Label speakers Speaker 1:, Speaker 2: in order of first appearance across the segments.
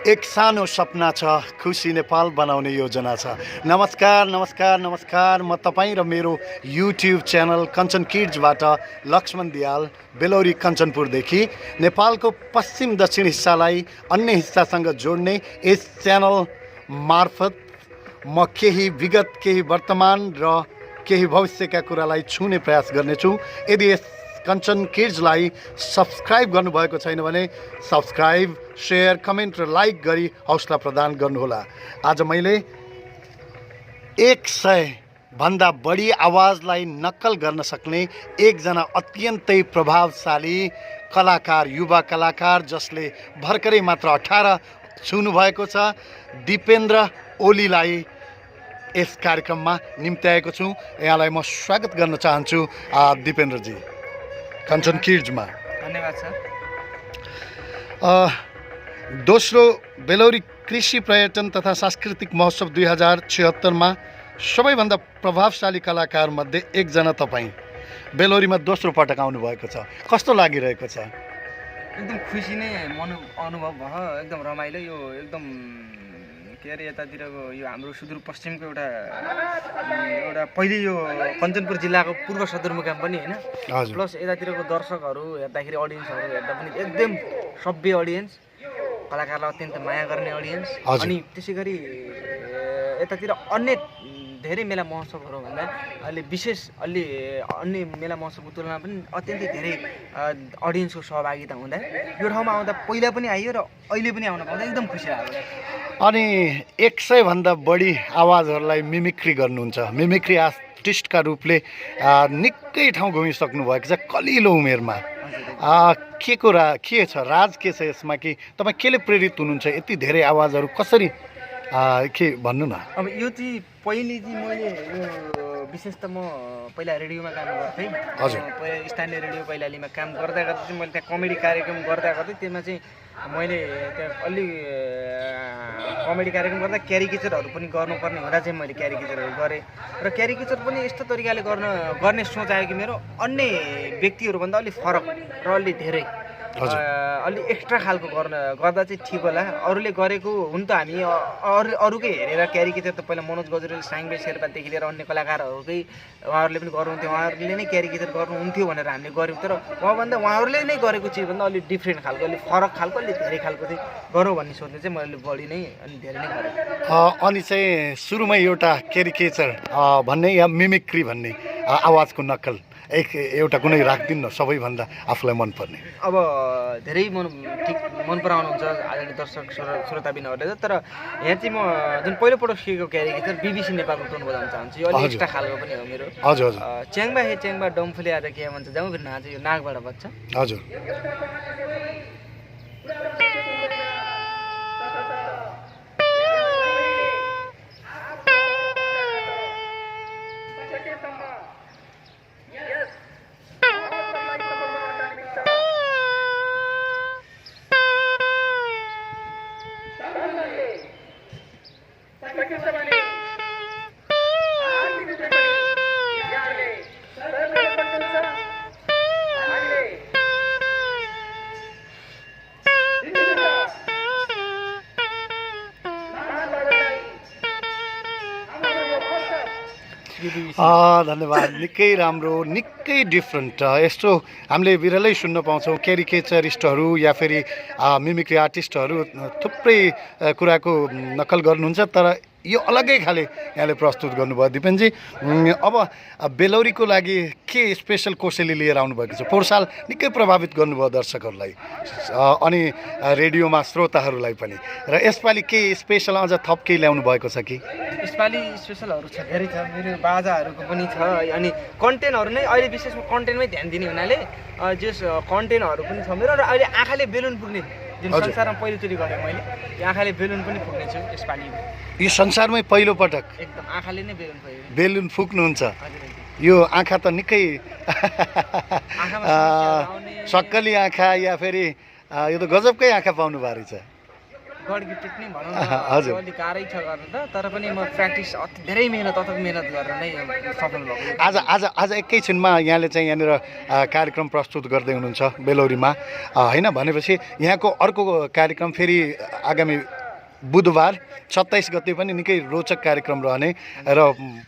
Speaker 1: एक सानो सपना छ, खुसी नेपाल बनाउने योजना छ। नमस्कार नमस्कार नमस्कार, म तपाईँ र मेरो युट्युब च्यानल कञ्चन किड्सबाट लक्ष्मण दियाल, बेलौरी कञ्चनपुरदेखि नेपालको पश्चिम दक्षिण हिस्सालाई अन्य हिस्सासँग जोड्ने यस च्यानल मार्फत म केही विगत, केही वर्तमान र केही भविष्यका कुरालाई छुने प्रयास गर्नेछु। यदि यस कञ्चन किड्सलाई सब्सक्राइब गर्नुभएको छैन भने सब्सक्राइब, सेयर, कमेन्ट र लाइक गरी हौसला प्रदान गर्नुहोला। आज मैले 100 भन्दा बढी आवाजलाई नक्कल गर्न सक्ने एकजना अत्यन्तै प्रभावशाली कलाकार, युवा कलाकार जसले भर्खरै मात्र 18 छुनुभएको छ, दिपेन्द्र ओलीलाई यस कार्यक्रममा निम्त्याएको छु। यहाँलाई म स्वागत गर्न चाहन्छु दिपेन्द्रजी कञ्चन किड्समा।
Speaker 2: धन्यवाद सर।
Speaker 1: दोस्रो बेलौरी कृषि पर्यटन तथा सांस्कृतिक महोत्सव 2076मा सबैभन्दा प्रभावशाली कलाकारमध्ये एकजना तपाईँ बेलौरीमा दोस्रो पटक आउनुभएको छ। कस्तो लागिरहेको छ?
Speaker 2: एकदम खुसी नै अनुभव भयो। एकदम रमाइलो। यो एकदम के अरे यतातिरको यो हाम्रो सुदूरपश्चिमको एउटा पहिले यो कञ्चनपुर जिल्लाको पूर्व सदरमुकाम पनि होइन, प्लस यतातिरको दर्शकहरू हेर्दाखेरि, अडियन्सहरू हेर्दा पनि एकदम सभ्य अडियन्स, कलाकारलाई अत्यन्त माया गर्ने अडियन्स। अनि त्यसै गरी यतातिर अन्य धेरै मेला महोत्सवहरू भन्दा अलि विशेष, अलि अन्य मेला महोत्सवको तुलनामा पनि अत्यन्तै धेरै अडियन्सको सहभागिता हुँदा यो ठाउँमा आउँदा पहिला पनि आइयो र अहिले पनि आउन पाउँदा एकदम खुसी लाग्यो।
Speaker 1: अनि 100 भन्दा बढी आवाजहरूलाई मिमिक्री गर्नुहुन्छ। मिमिक्री आर्टिस्टका रूपले निकै ठाउँ घुमिसक्नु भएको छ कलिलो उमेरमा। के छ राज, के छ यसमा? कि तपाईँ केले प्रेरित हुनुहुन्छ यति धेरै आवाजहरू कसरी, के भन्नु न?
Speaker 2: अब यो चाहिँ पहिले चाहिँ मैले यो विशेष त म पहिला रेडियोमा काम गर्थेँ।
Speaker 1: हजुर।
Speaker 2: पहिला स्थानीय रेडियो कैलालीमा काम गर्दा गर्दा चाहिँ मैले त्यहाँ कमेडी कार्यक्रम गर्दा गर्दै त्यसमा चाहिँ मैले त्यहाँ अलि कमेडी कार्यक्रम गर्दा क्यारिकेचरहरू पनि गर्नुपर्ने हुँदा चाहिँ मैले क्यारिकेचरहरू गरेँ। र क्यारिकेचर पनि यस्तो तरिकाले गर्ने सोच आयो कि मेरो अन्य व्यक्तिहरूभन्दा अलि फरक र अलि धेरै अलि एक्स्ट्रा खालको गर्दा चाहिँ ठिक होला। अरूले गरेको हुन त हामी अरूकै हेरेर क्यारिकेचर त पहिला मनोज गजुरेल, साङ्बे शेर्पादेखि लिएर अन्य कलाकारहरूकै उहाँहरूले पनि गर्नुहुन्थ्यो, उहाँहरूले नै क्यारिकेचर गर्नुहुन्थ्यो भनेर हामीले गऱ्यौँ। तर उहाँभन्दा उहाँहरूले नै गरेको चिजभन्दा अलिक डिफ्रेन्ट खालको, अलिक फरक खालको, अलिक धेरै खालको चाहिँ गरौँ भन्ने सोच्ने चाहिँ मैले बढी नै अनि धेरै नै गरेँ।
Speaker 1: अनि चाहिँ सुरुमै एउटा क्यारिकेचर भन्ने या मिमिक्री भन्ने आवाजको नक्कल एउटा कुनै राखिदिनु न, सबैभन्दा आफूलाई मनपर्ने।
Speaker 2: अब धेरै मन पराउनुहुन्छ आदरणीय दर्शक श्रोताबिनहरूले। तर यहाँ चाहिँ म जुन पहिलोपटक सिकेको क्यारिकेचर बिबिसी नेपालको टोन बजाउन चाहन्छु। यो अलिक एक्स्ट्रा खालको पनि हो मेरो।
Speaker 1: हजुर हजुर।
Speaker 2: च्याङ्बा हे च्याङ्बा डम्फुले आज के भन्छ जाउँ फेरि नाच, यो नागबाट बज्छ।
Speaker 1: हजुर। धन्यवाद। निकै राम्रो, निकै डिफ्रेन्ट। यस्तो हामीले बिरलै सुन्न पाउँछौँ क्यारिकेचरिस्टहरू या फेरि मिमिक्री आर्टिस्टहरू थुप्रै कुराको नक्कल गर्नुहुन्छ, तर यो अलग्गै खाले यहाँले प्रस्तुत गर्नुभयो दिपेनजी। अब बेलौरीको लागि के स्पेसल कोसेली लिएर आउनुभएको छ? पोहोर साल निकै प्रभावित गर्नुभयो दर्शकहरूलाई अनि रेडियोमा श्रोताहरूलाई पनि, र यसपालि के स्पेसल अझ थप केही ल्याउनु भएको छ कि?
Speaker 2: यसपालि स्पेसलहरू छ, धेरै छ। मेरो बाजाहरूको पनि छ। अनि कन्टेन्टहरू नै अहिले विशेषमा कन्टेन्टमै ध्यान दिने हुनाले जस कन्टेन्टहरू पनि छ मेरो। र अहिले आँखाले बेलुन पुग्ने जुन संसारमा पहिलोचोटि गरेँ मैले, यो आँखाले बेलुन पनि फुक्ने छु यसपालि।
Speaker 1: यो संसारमै पहिलो पटक
Speaker 2: एकदम आँखाले नै
Speaker 1: बेलुन फुक्नुहुन्छ? यो आँखा त निकै सक्कली आँखा या फेरि यो त गजबकै आँखा पाउनु भएको रहेछ।
Speaker 2: गड गिफ्टेड नै भनौँ न
Speaker 1: हजुर।
Speaker 2: अलिक गाह्रै छ गर्नु त तर पनि म प्र्याक्टिस अति धेरै मिहिनेत गरेर नै सफल भएको
Speaker 1: आज एकैछिनमा यहाँले चाहिँ यहाँनिर कार्यक्रम प्रस्तुत गर्दै हुनुहुन्छ बेलौरीमा होइन भनेपछि यहाँको अर्को कार्यक्रम फेरि आगामी बुधबार 27 गते पनि निकै रोचक कार्यक्रम रहने र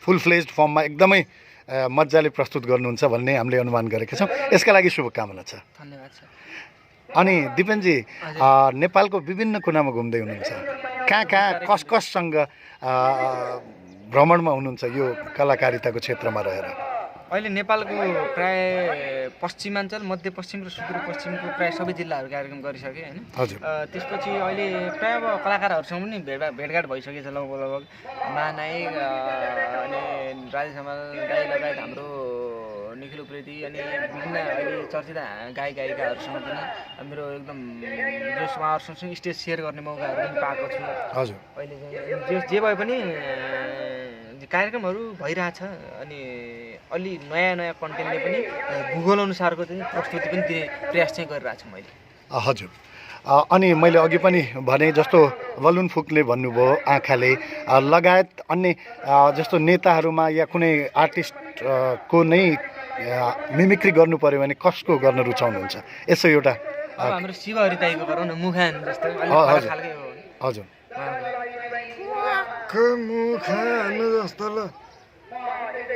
Speaker 1: फुल फ्लेज्ड फर्ममा एकदमै मजाले प्रस्तुत गर्नुहुन्छ भन्ने हामीले अनुमान गरेका छौँ। यसका लागि शुभकामना छ।
Speaker 2: धन्यवाद छ।
Speaker 1: अनि दिपेनजी नेपालको विभिन्न कुनामा घुम्दै हुनुहुन्छ, कहाँ कससँग भ्रमणमा हुनुहुन्छ यो कलाकारिताको क्षेत्रमा रहेर?
Speaker 2: अहिले नेपालको प्राय पश्चिमाञ्चल, मध्यपश्चिम र सुदूरपश्चिमको प्राय सबै जिल्लाहरू कार्यक्रम गरिसकेँ होइन।
Speaker 1: हजुर।
Speaker 2: त्यसपछि अहिले प्राय अब कलाकारहरूसँग पनि भेटघाट भइसकेको छ लगभग महानायक अनि राजेश हमाल गाई लगायत हाम्रो निखिल उप्रेती अनि विभिन्न अहिले चर्चित गायिकाहरूसँग पनि मेरो एकदम जस उहाँहरूसँग स्टेज सेयर गर्ने मौकाहरू पनि पाएको छु।
Speaker 1: हजुर।
Speaker 2: अहिले चाहिँ जे भए पनि कार्यक्रमहरू भइरहेछ अनि अलि नयाँ कन्टेन्टले पनि भूगोल अनुसारको चाहिँ प्रस्तुति पनि दिने प्रयास चाहिँ गरिरहेको छु मैले।
Speaker 1: हजुर। अनि मैले अघि पनि भने जस्तो बलुन फुक्ने भन्नुभयो आँखाले लगायत अन्य जस्तो नेताहरूमा या कुनै आर्टिस्टको नै मिमिक्री गर्नु पर्यो भने कसको गर्न रुचाउनुहुन्छ? यसो एउटा
Speaker 2: अब हाम्रो शिवहरि दाइको गरौँ न, मुखान जस्तो अलिक खालकै हो।
Speaker 1: हजुर।
Speaker 3: मुखान जस्तो ल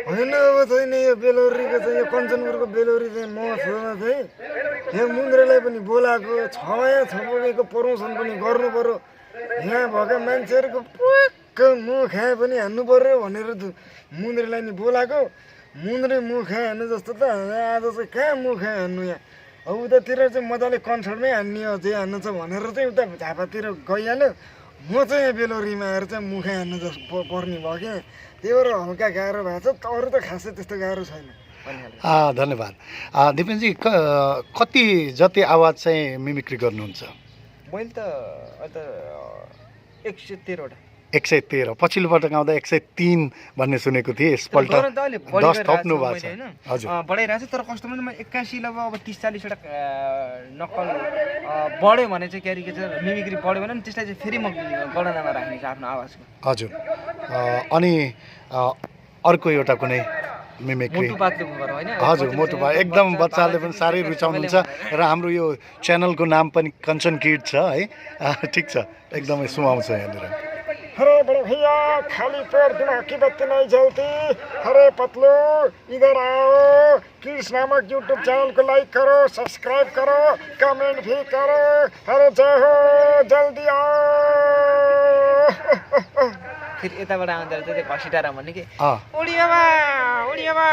Speaker 3: होइन अब छैन यो बेलौरीको चाहिँ यो कञ्चनपुरको बेलौरी चाहिँ म छेउमा चाहिँ यहाँ मुन्द्रेलाई पनि बोलाएको छया छपकेको प्रमोसन पनि गर्नु पर्यो, यहाँ भएका मान्छेहरूको पुक्क मुखा पनि हान्नु पर्यो भनेर मुन्द्रेलाई नि बोलाएको। मुन्द्रे मुखा हान्नु जस्तो त आज चाहिँ कहाँ मुखा हान्नु यहाँ, अब उतातिर चाहिँ मजाले कन्सर्टमै हान्ने अझै हान्नु छ भनेर चाहिँ उता झापातिर गइहाल्यो। म चाहिँ यहाँ बेलौरीमा आएर चाहिँ मुखा हान्नु जस्तो पर्ने भयो क्या, त्यही भएर हल्का गाह्रो भएको छ, अरू त खासै त्यस्तो गाह्रो छैन।
Speaker 1: धन्यवाद। दिपेनजी कति जति आवाज चाहिँ मिमिक्री गर्नुहुन्छ?
Speaker 2: मैले त 113वटा।
Speaker 1: 113। पछिल्लो पटक आउँदा 103 भन्ने सुनेको थिएँ, यसपल्ट 10 थप्नु भएको छ। हजुर।
Speaker 2: बढाइरहेको छ तर कस्तो भने म 81 अब 30-40वटा नक्कल बढ्यो भने चाहिँ क्यारिकेचर मिमिक्री बढ्यो भने त्यसलाई चाहिँ फेरि म गणनामा राख्ने छ आफ्नो आवाजको।
Speaker 1: हजुर। अनि अर्को एउटा कुनै मिमिक्री? हजुर, मोटुपा एकदम बच्चाले पनि साह्रै रुचाउनुहुन्छ र हाम्रो यो च्यानलको नाम पनि कञ्चन किड छ है। ठिक छ, एकदमै सुहाउँछ यहाँनिर।
Speaker 3: अरे बड़े भैया खाली पेट दिमाग की बत्ती नहीं जलती, अरे पतलू इधर आओ, किड्स नामक यूट्यूब चैनल को लाइक करो, सब्सक्राइब करो, कमेंट भी करो, अरे जय हो, जल्दी आओ।
Speaker 2: फिर यताबाट आउँदा चाहिँ घसिटारा भन्ने कि उड़ियामा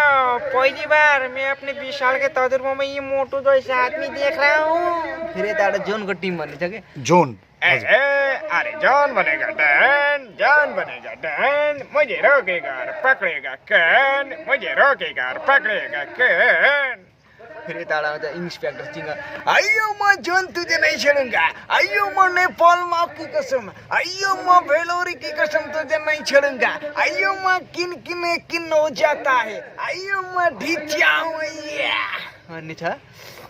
Speaker 2: पहली बार मैं अपने 20 साल के तजुर्बे में ये मोटू जैसा आदमी देख रहा हूँ। फिर यताबाट जोनको टिम भन्ने छ कि
Speaker 1: जोन।
Speaker 3: अरे जॉन बनेगा डैन, जॉन बनेगा डैन, मुझे रोकेगा और पकड़ेगा कैन, मुझे रोकेगा और पकड़ेगा कैन।
Speaker 2: फिर यताबाट आउँदा इन्सपेक्टर सिंह, आइयो म जोन तुझे नहीं छोड़ूंगा, आइयो म नेपाल माँ की कसम, आइयो म बेलौरी की कसम तुझे नहीं छोड़ूंगा, आइयो म किन हो जाता है, आइयो म ढिच्या हूँ या भन्ने छ।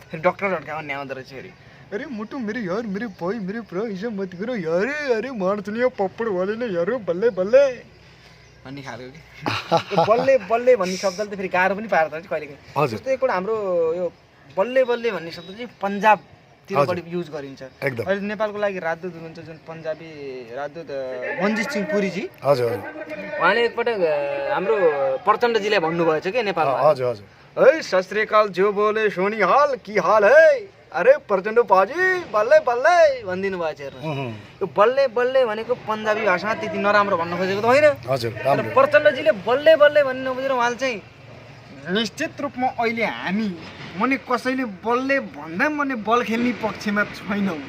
Speaker 2: फिर डक्टरहरुका अन्य आउँदो रहेछ फेरि,
Speaker 3: अरे मोटू मेरे यार, मेरे भाई, मेरे प्रो ऐसा मत करो यार, अरे मार दुनिया पप्पड़ वाले ने यार, बल्ले बल्ले
Speaker 2: भन्ने खालको कि बल्ले बल्ले भन्ने शब्दले त फेरि गाह्रो पनि पार्छ कहिले काहीँ। जस्तै एउटा हाम्रो यो बल्ले बल्ले भन्ने शब्द चाहिँ पन्जाबतिर बढी युज गरिन्छ। अहिले नेपालको लागि राजदूत हुनुहुन्छ जुन पन्जाबी राजदूत मनजित सिंह पुरीजी,
Speaker 1: हजुर,
Speaker 2: उहाँले एकपटक हाम्रो प्रचण्डजीलाई भन्नुभएको छ कि नेपालमा,
Speaker 1: हजुर हजुर,
Speaker 3: ऐ सत श्री अकाल जो बोले सोनी हाल की हाल है, अरे प्रचण्ड पाजी बल्ले बल्ले
Speaker 2: भनिदिनु भएको छ। हेर्नु, यो बल्ले बल्ले भनेको पन्जाबी भाषामा त्यति नराम्रो भन्न खोजेको त होइन।
Speaker 1: हजुर,
Speaker 2: तर प्रचण्डजीले बल्ले बल्ले भन्नु नबुझेर उहाँले चाहिँ
Speaker 3: निश्चित रूपमा अहिले हामी मने कसैले बल्ले भन्दा मने बल खेल्ने पक्षमा छैनौँ।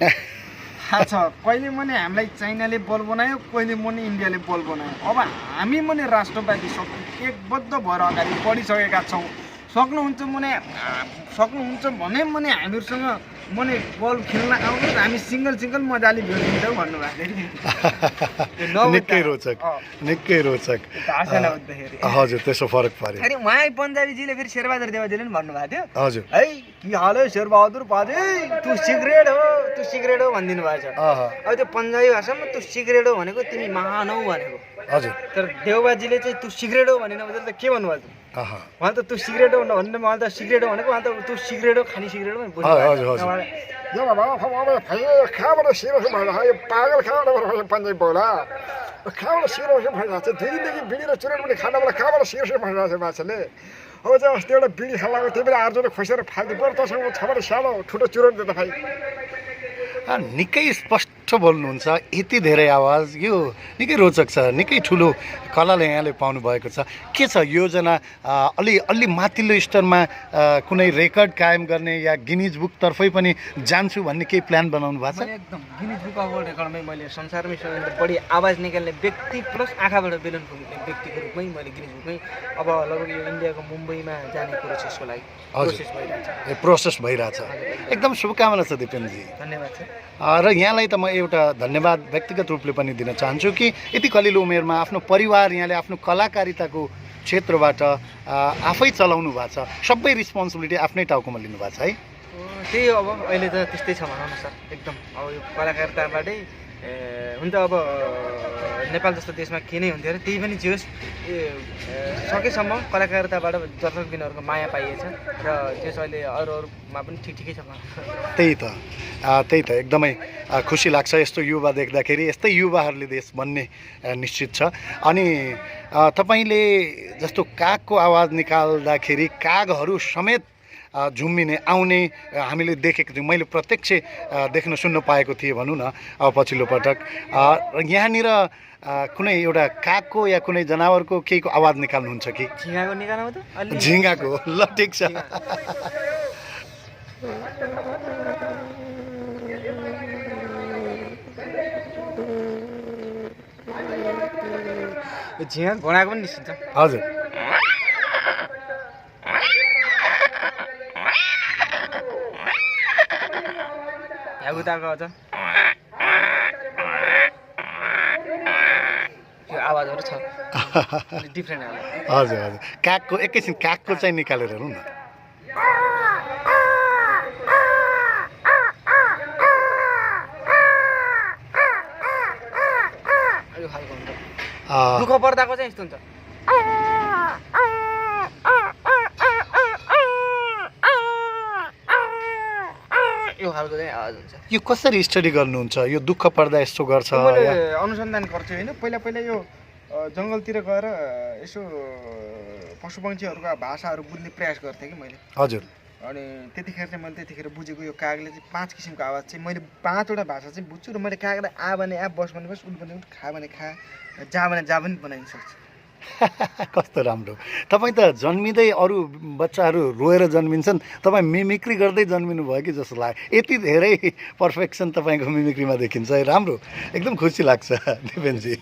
Speaker 3: थाहा छ, कहिले मने हामीलाई चाइनाले बल बनायो, कहिले मने इन्डियाले बल बनायो। अब हामी मने राष्ट्रवादी शक्ति एकबद्ध भएर अगाडि बढिसकेका छौँ।
Speaker 2: सक्नुहुन्छ भने हामीहरूसँग मने बल खेल्न आउनुहोस् हामी सिङ्गल मजाले भेटिन्छौँ भन्नुभएको थियो
Speaker 1: निकै रोचक निकै रोचक
Speaker 2: भाषा नहुँदाखेरि
Speaker 1: हजुर त्यसो फरक पर्यो
Speaker 2: फेरि उहाँ पन्जाबीजीले फेरि शेरबहादुर देवाजीले पनि भन्नुभएको थियो
Speaker 1: हजुर
Speaker 2: है कि हाल है शेरबहादुर बाजे तँ सिगरेट हो भनिदिनु भएको छ अब त्यो पन्जाबी भाषामा तँ सिगरेट हो भनेको तिमी महान हौ भनेको
Speaker 1: हजुर
Speaker 2: तर देवबाजीले चाहिँ तँ सिगरेट हो भनेन भने त के भन्नुभएको थियो उहाँ त तँ सिगरेट हो भन्ने उहाँ त सिगरेट हो भनेको उहाँ त तँ सिगरेट हो खाने सिगरेट हो भने
Speaker 3: खाबाट सिरोस भइरहेको यो पागल खाबाट पन्जाबी बोला खाबाट सिरोस भइरहेको छ 2 दिनदेखि बिडी र चुरोट पनि खानाबाट खाबाट सिरोस भइरहेको छ मान्छेले अब चाहिँ अस्ति एउटा बिडी खालाको त्यही बेला आर्जोले खोसेर फाल्दै बरु तसँग छबाट सानो ठुलो चुरोट दिँदा भाइ
Speaker 1: निकै स्पष्ट बोल्नुहुन्छ यति धेरै आवाज यो निकै रोचक छ निकै ठुलो कलाले यहाँले पाउनु भएको छ के छ योजना अलि माथिल्लो स्तरमा कुनै रेकर्ड कायम गर्ने या गिनिज बुकतर्फै पनि जान्छु भन्ने केही प्लान बनाउनु भएको छ
Speaker 2: एकदम गिनिज बुक अफ वर्ल्ड रेकर्डमै मैले संसारमै सबैभन्दा बढी आवाज निकाल्ने व्यक्ति प्लस आँखाबाट बेलुन फुक्ने व्यक्तिको रूपमै मैले गिनिज बुकमै अब लगभग यो इन्डियाको मुम्बईमा जाने प्रोसेसको लागि
Speaker 1: प्रोसेस भइरहेछ एकदम शुभकामना छ दिपेनजी
Speaker 2: धन्यवाद छ
Speaker 1: र यहाँलाई त म एउटा धन्यवाद व्यक्तिगत रूपले पनि दिन चाहन्छु कि यति कलिलो उमेरमा आफ्नो परिवार यहाँले आफ्नो कलाकारिताको क्षेत्रबाट आफै चलाउनु भएको छ सबै रिस्पोन्सिबिलिटी आफ्नै टाउकोमा लिनुभएको छ है
Speaker 2: त्यही अब अहिले त त्यस्तै छ भनौँ न सर एकदम अब यो कलाकारिताबाटै हुन त अब नेपाल जस्तो देशमा के नै हुन्थ्यो र त्यही पनि जे होस् सकेसम्म कलाकारिताबाट दर्शक दिनहरूको माया पाइएछ र त्यस अहिले अरूमा पनि ठिकै छ
Speaker 1: त्यही त एकदमै खुसी लाग्छ यस्तो युवा देख्दाखेरि यस्तै युवाहरूले देश बन्ने निश्चित छ अनि तपाईँले जस्तो कागको आवाज निकाल्दाखेरि कागहरू समेत झुम्मिने आउने हामीले देखेको थियौँ मैले प्रत्यक्ष देख्न सुन्न पाएको थिएँ भनौँ न पछिल्लो पटक यहाँनिर कुनै एउटा कागको या कुनै जनावरको केहीको आवाज निकाल्नुहुन्छ कि
Speaker 2: झिँगाको निकाल्नु त
Speaker 1: झिँगाको ल ठिक छ
Speaker 2: झिँगा घोडाको पनि निस्किन्छ
Speaker 1: हजुर
Speaker 2: उताको अझ त्यो आवाजहरू छ डिफ्रेन्ट
Speaker 1: हजुर कागको एकैछिन कागको चाहिँ निकालेर हेरौँ न
Speaker 2: यो खालको हुन्छ दुःख पर्दाको चाहिँ यस्तो हुन्छ यो खालको चाहिँ आवाज हुन्छ
Speaker 1: यो कसरी स्टडी गर्नुहुन्छ यो दुःख पर्दा यस्तो गर्छ
Speaker 2: मैले अनुसन्धान गर्छु होइन पहिला यो जङ्गलतिर गएर यसो पशुपक्षीहरूको भाषाहरू बुझ्ने प्रयास गर्थेँ कि मैले
Speaker 1: हजुर
Speaker 2: अनि त्यतिखेर चाहिँ मैले बुझेको यो कागले चाहिँ 5 किसिमको आवाज चाहिँ मैले 5वटा भाषा चाहिँ बुझ्छु र मैले कागलाई आ भने आ बस भने बस उठ भने उठ खा भने खा जा भने जा पनि बनाइदिन सक्छु
Speaker 1: कस्तो राम्रो तपाईँ त जन्मिँदै अरू बच्चाहरू रोएर जन्मिन्छन् तपाईँ मिमिक्री गर्दै जन्मिनु भयो कि जस्तो लाग्यो यति धेरै पर्फेक्सन तपाईँको मिमिक्रीमा देखिन्छ है राम्रो एकदम खुसी लाग्छ दिपेनजी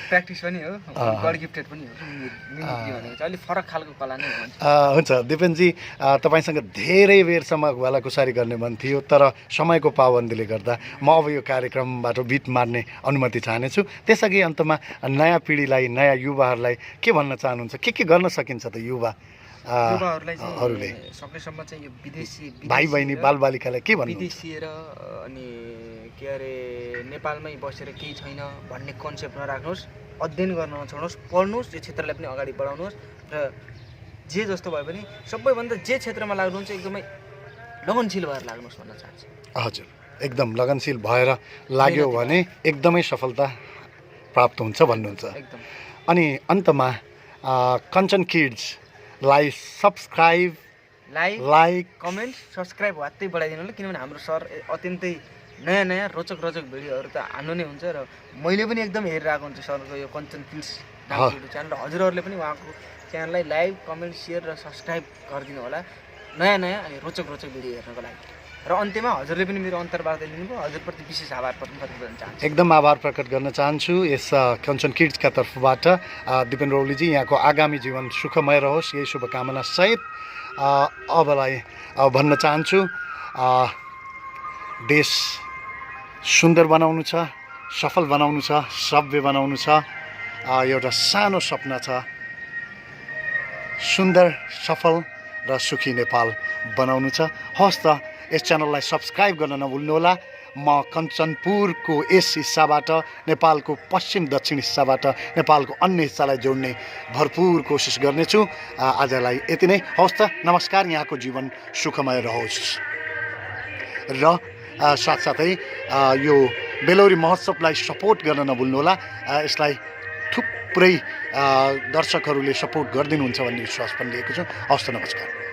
Speaker 2: प्र्याक्टिस पनि हो गड गिफ्टेड पनि हो मिमिक्री भनेको चाहिँ अलिक फरक खालको कला नै
Speaker 1: हुन्छ दिपेनजी तपाईँसँग धेरै बेरसम्म भलाकुसारी गर्ने मन थियो तर समयको पाबन्दीले गर्दा म अब यो कार्यक्रमबाट बिट मार्ने अनुमति चाहनेछु त्यसअघि अन्तमा नयाँ पिँढीलाई नयाँ युवाहरूलाई के भन्न चाहनुहुन्छ के गर्न सकिन्छ त
Speaker 2: युवाहरूलाई चाहिँ सकेसम्म चाहिँ यो विदेशी
Speaker 1: भाइ बहिनी बालबालिकालाई के भन्नु
Speaker 2: विदेशिएर अनि के अरे नेपालमै बसेर केही छैन भन्ने कन्सेप्ट नराख्नुहोस् अध्ययन गर्न नछोड्नुहोस् पढ्नुहोस् यो क्षेत्रलाई पनि अगाडि बढाउनुहोस् र जे जस्तो भए पनि सबैभन्दा जे क्षेत्रमा लाग्नुहुन्छ एकदमै लगनशील भएर लाग्नुहोस् भन्न चाहन्छु
Speaker 1: हजुर एकदम लगनशील भएर लाग्यो भने एकदमै सफलता प्राप्त हुन्छ भन्नुहुन्छ
Speaker 2: एकदम
Speaker 1: अनि अन्तमा कञ्चन किड्सलाई सब्सक्राइब लाइक
Speaker 2: कमेन्ट सब्सक्राइब वात्तै बढाइदिनु होला किनभने हाम्रो सर अत्यन्तै नयाँ रोचक भिडियोहरू त हान्नु नै हुन्छ र मैले पनि एकदम हेरिरहेको हुन्छु सरको यो कञ्चन किड्स युट्युब च्यानल र हजुरहरूले पनि उहाँको च्यानललाई लाइक कमेन्ट सेयर र सब्सक्राइब गरिदिनु होला नयाँ अनि रोचक भिडियो हेर्नको लागि र अन्त्यमा हजुरले पनि मेरो अन्तर्वार्ता लिनुभयो, हजुरप्रति विशेष आभार प्रकट गर्न चाहन्छु।
Speaker 1: एकदम आभार प्रकट गर्न चाहन्छु यस कञ्चन किड्सका तर्फबाट। दिपेन रौलीजी, यहाँको आगामी जीवन सुखमय रहोस्, यही शुभकामना सहित अबलाई भन्न चाहन्छु, देश सुन्दर बनाउनु छ, सफल बनाउनु छ, सभ्य बनाउनु छ। एउटा सानो सपना छ, सुन्दर, सफल र सुखी नेपाल बनाउनु छ। हवस् त, यस च्यानललाई सब्सक्राइब गर्न नभुल्नुहोला। म कञ्चनपुरको यस हिस्साबाट, नेपालको पश्चिम दक्षिण हिस्साबाट नेपालको अन्य हिस्सालाई जोड्ने भरपुर कोसिस गर्नेछु। आजलाई यति नै। हवस् त, नमस्कार। यहाँको जीवन सुखमय रहोस्। र साथसाथै यो बेलौरी महोत्सवलाई सपोर्ट गर्न नभुल्नुहोला। यसलाई थुप्रै दर्शकहरूले सपोर्ट गरिदिनुहुन्छ भन्ने विश्वास पनि लिएको छु। हवस् त, नमस्कार।